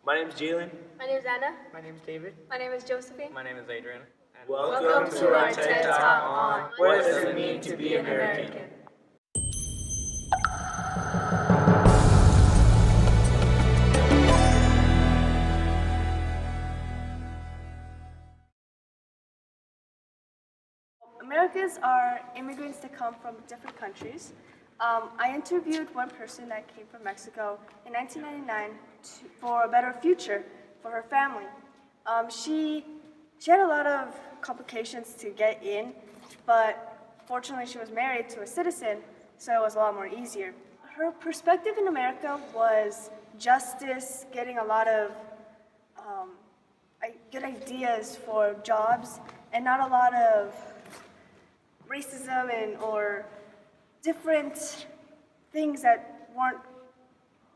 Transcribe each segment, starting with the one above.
My name is Jalen. My name is Anna. My name is David. My name is Josephine. My name is Adrian. And Welcome to our TED Talk on What Does It Mean to Be American? Americans are immigrants that come from different countries. I interviewed one person that came from Mexico in 1999 for a better future for her family. She had a lot of complications to get in, but fortunately she was married to a citizen, so it was a lot more easier. Her perspective in America was justice, getting a lot of good ideas for jobs, and not a lot of racism or different things that weren't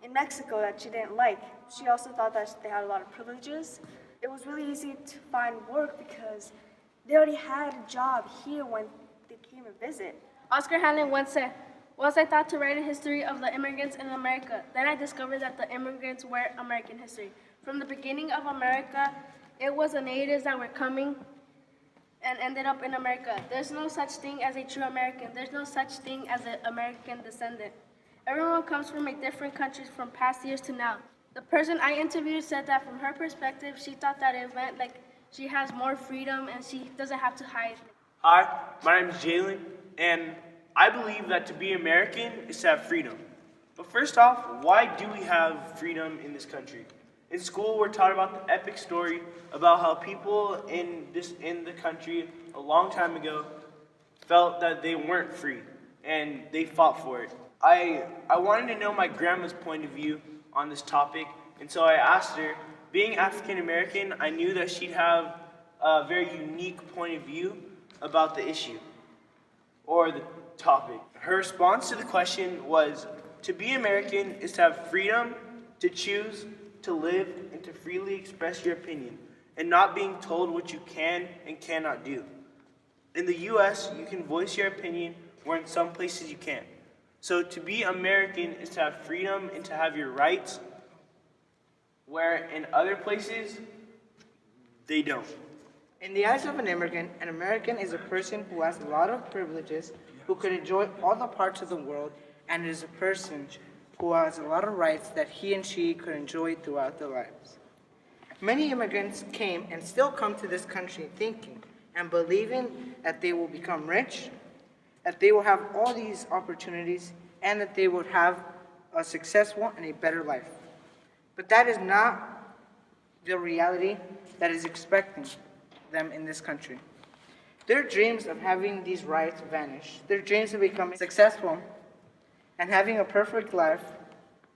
in Mexico that she didn't like. She also thought that they had a lot of privileges. It was really easy to find work because they already had a job here when they came and visit. Oscar Hanlon once said, "Once I thought to write a history of the immigrants in America, then I discovered that the immigrants were American history. From the beginning of America, it was the natives that were coming and ended up in America. There's no such thing as a true American. There's no such thing as an American descendant. Everyone comes from a different countries from past years to now." The person I interviewed said that from her perspective, she thought that it meant like she has more freedom and she doesn't have to hide. Hi, my name is Jalen, and I believe that to be American is to have freedom. But first off, why do we have freedom in this country? In school, we're taught about the epic story about how people in the country a long time ago felt that they weren't free, and they fought for it. I wanted to know my grandma's point of view on this topic, and so I asked her. Being African American, I knew that she'd have a very unique point of view about the issue or the topic. Her response to the question was, to be American is to have freedom to choose, to live, and to freely express your opinion, and not being told what you can and cannot do. In the US, you can voice your opinion, where in some places you can't. So to be American is to have freedom and to have your rights, where in other places, they don't. In the eyes of an American is a person who has a lot of privileges, who could enjoy all the parts of the world, and is a person who has a lot of rights that he and she could enjoy throughout their lives. Many immigrants came and still come to this country thinking and believing that they will become rich, that they will have all these opportunities, and that they would have a successful and a better life. But that is not the reality that is expecting them in this country. Their dreams of having these rights vanish. Their dreams of becoming successful and having a perfect life,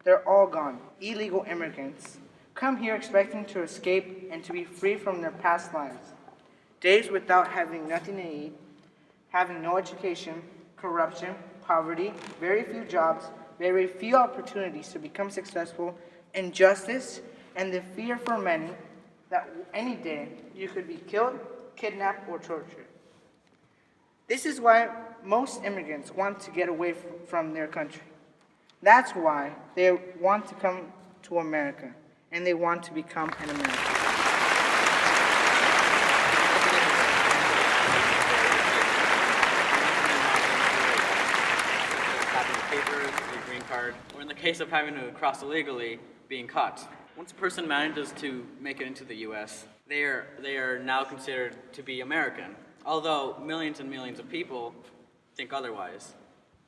they're all gone. Illegal immigrants come here expecting to escape and to be free from their past lives. Days without having nothing to eat, having no education, corruption, poverty, very few jobs, very few opportunities to become successful, injustice, and the fear for many that any day you could be killed, kidnapped, or tortured. This is why most immigrants want to get away from their country. That's why they want to come to America, and they want to become an American. Having papers, a green card, or in the case of having to cross illegally, being caught. Once a person manages to make it into the U.S., they are now considered to be American, although millions and millions of people think otherwise.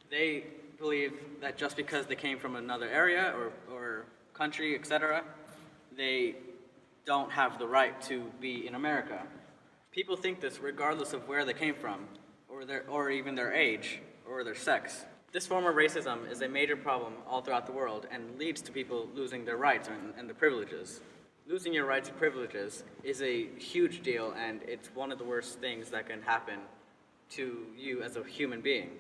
They believe that just because they came from another area or country, etc., they don't have the right to be in America. People think this regardless of where they came from, or even their age, or their sex. This form of racism is a major problem all throughout the world and leads to people losing their rights and their privileges. Losing your rights and privileges is a huge deal, and it's one of the worst things that can happen to you as a human being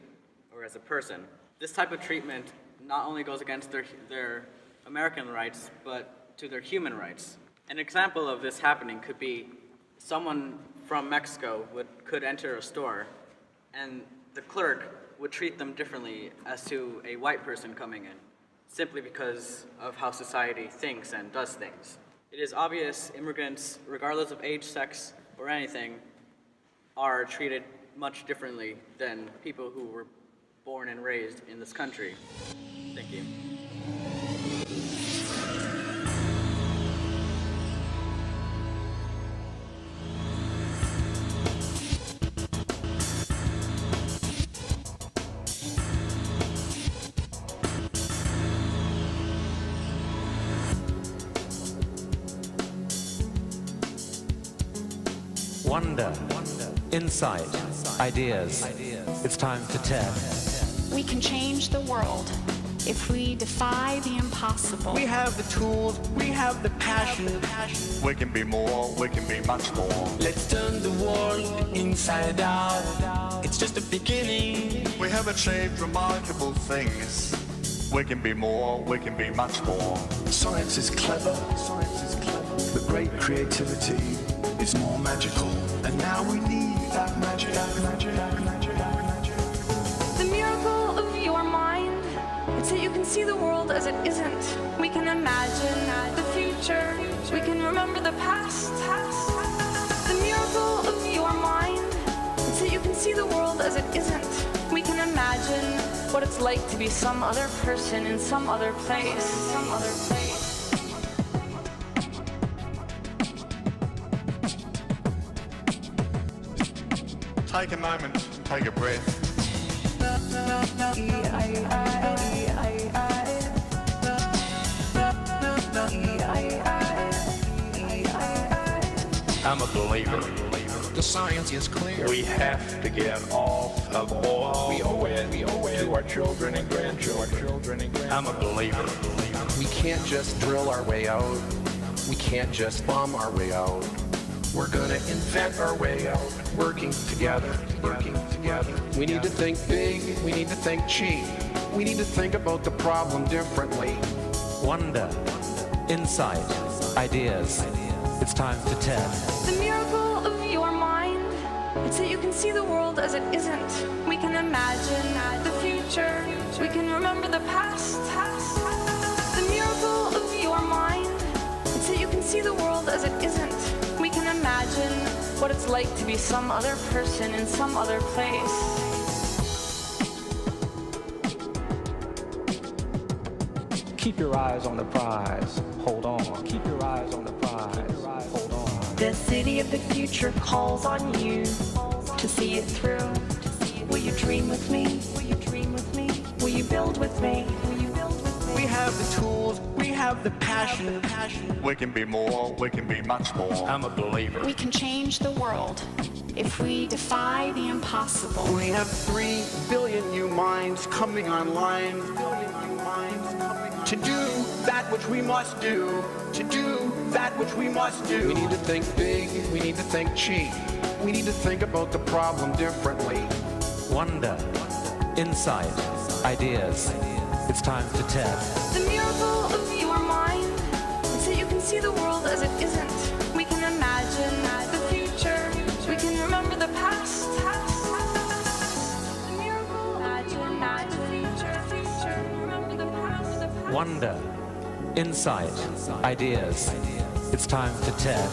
or as a person. This type of treatment not only goes against their American rights, but to their human rights. An example of this happening could be someone from Mexico could enter a store, and the clerk would treat them differently as to a white person coming in, simply because of how society thinks and does things. It is obvious immigrants, regardless of age, sex, or anything, are treated much differently than people who were born and raised in this country. Thank you. Wonder, insight, ideas. It's time for TED. We can change the world if we defy the impossible. We have the tools, we have the passion. We can be more, we can be much more. Let's turn the world inside out. It's just a beginning. We have achieved remarkable things. We can be more, we can be much more. Science is clever, but great creativity is more magical. And now we need that magic. The miracle of your mind, it's that you can see the world as it isn't. We can imagine the future. We can remember the past. The miracle of your mind, it's that you can see the world as it isn't. We can imagine what it's like to be some other person in some other place. Take a moment, take a breath. I'm a believer. The science is clear. We have to get off of oil. We owe it to our children and grandchildren. I'm a believer. We can't just drill our way out. We can't just bomb our way out. We're gonna invent our way out, working together. We need to think big, we need to think cheap. We need to think about the problem differently. Wonder, insight, ideas. It's time for TED. The miracle of your mind, it's that you can see the world as it isn't. We can imagine the future. We can remember the past. The miracle of your mind, it's that you can see the world as it isn't. We can imagine what it's like to be some other person in some other place. Keep your eyes on the prize. Hold on. Keep your eyes on the prize. Hold on. The city of the future calls on you to see it through. Will you dream with me? Will you build with me? We have the tools, we have the passion. We can be more, we can be much more. I'm a believer. We can change the world if we defy the impossible. We have 3 billion new minds coming online. To do that which we must do. We need to think big, we need to think cheap. We need to think about the problem differently. Wonder, insight, ideas. It's time for TED. The miracle of your mind, it's that you can see the world as it isn't. We can imagine the future. We can remember the past. The miracle, imagine the future. Remember the past. Wonder, insight, ideas. It's time for TED.